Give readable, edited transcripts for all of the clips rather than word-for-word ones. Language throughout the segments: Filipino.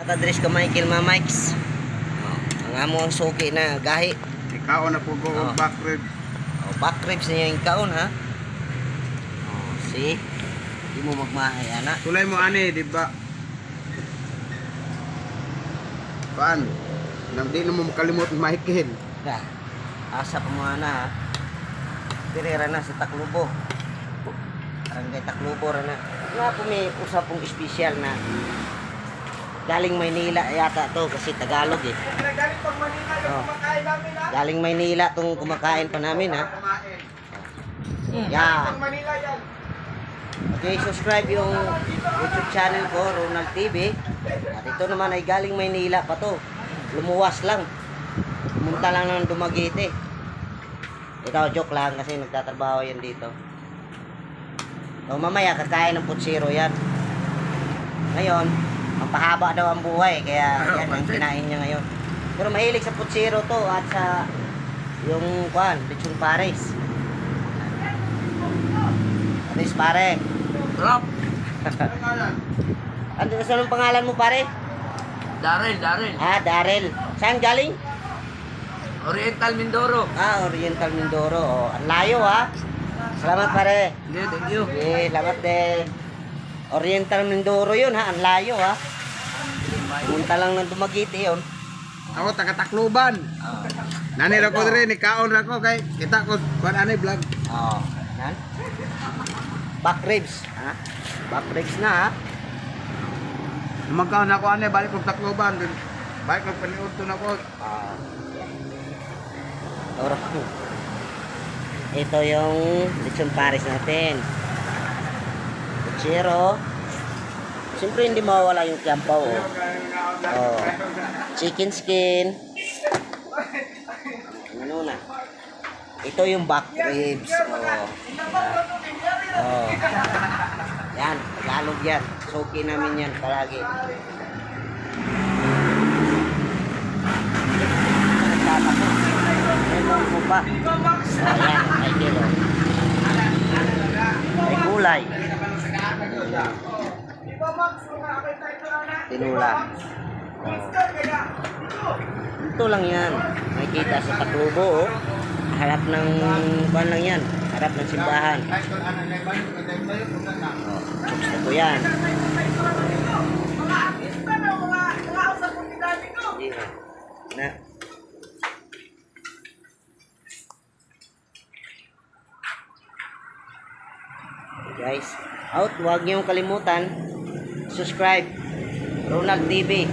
Address ka Michael Mamikes. Ang amo ang suki na gahi. Ikaw na po go back rib. Back ribs niya yung kaon ha. See? Di mo magmahay ana. Tulay mo ani, di ba? Paan? Nang di na mo makalimot Michael. Da. Asa pa mo ana ha. Pirera na sa Taclobo. Barangay Taclobo ra na. Nga po may usap pong espesyal na galing Maynila yata to kasi Tagalog eh. Galing pag Manila yung kumakain namin ha. Galing Maynila tong kumakain pa namin ha. Yeah. Manila yan. Okay, subscribe yung YouTube channel ko, Ronald TV. At ito naman ay galing Maynila pa to. Lumuwas lang. Pumunta lang ng Dumaguete. Ito, joke lang kasi nagtatrabaho yan dito. So, mamaya kakain ng putsiro yan. Ngayon, mapahaba daw ang buhay. Kaya yan ang kinain niya ngayon. Pero mahilig sa putsiro to at sa yung lechon pares. Pares pare. Rob, Ano sa pangalan mo pare? Darrell. Darrell. Saan galing? Oriental Mindoro. Oriental Mindoro. Oh, ang layo ha. Salamat pare. Yeah, thank you. Okay, salamat din. Oriental Mindoro yun ha. Ang layo ha. Punta lang ng Dumaguete yun. Ako taga Tacloban. Nani ra ko dire ni kaon ra ko kay kita ko kuan ani vlog. Yan. Back ribs. Ha? Back ribs na ha. Magkaon ako ani balik ko Tacloban din. Balik ko paniud to na ko. Ito yung lechon pares natin. Putsiro. Siyempre hindi mawawala yung kiampaw. Chicken skin. Ano na? Ito yung back ribs. Yan, Tagalog yan. Suki namin yan palagi. Lemon mo pa. Ayan, may kilo. May gulay. Tinula. Ito lang yan. May kita sa Taclobo. Harap ng kuan lang yan. Harap ng simbahan. Chooks na po yan. Na. Guys, huwag niyong kalimutan subscribe Ronald TV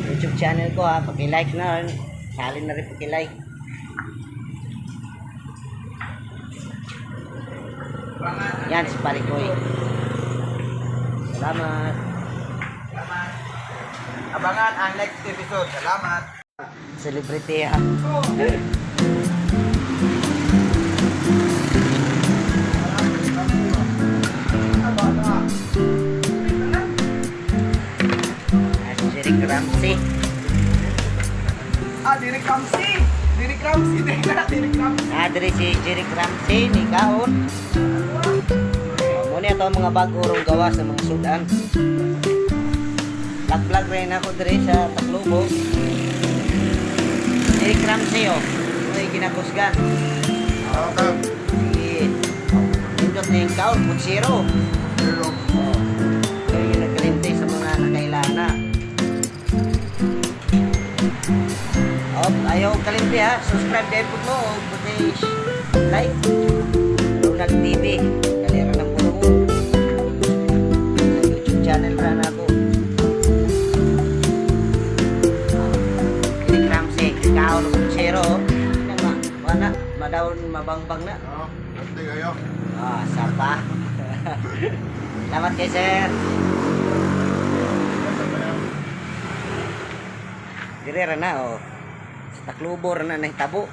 YouTube channel ko ha, paki-like na rin, salin na rin paki-like. Yan si Parikoy. Salamat. Abangan ang next episode. Salamat. Celebrity ha. Derek Ramsey. Derek Ramsey. Diri si Derek Ramsey ni kaon. Muna ito ang mga bagurong gawa sa mga sudan. Vlog rin ako diri sa Taclobo. Derek Ramsey may ginakusgan. Indot na yung kaon, putsiro. Kaya yung nagkalinte sa mga nakailana. Ayaw kalimpi ha, subscribe din po mo, buti like Ronald TV, kalera ng puro mo sa YouTube channel ra na ako. Derek Ramsey, kaon ng putsiro wala, madawon mabangbang na. Ante kayo. Sapa. Salamat kay sir. Dire ra na Taclobo ra na nahitabo.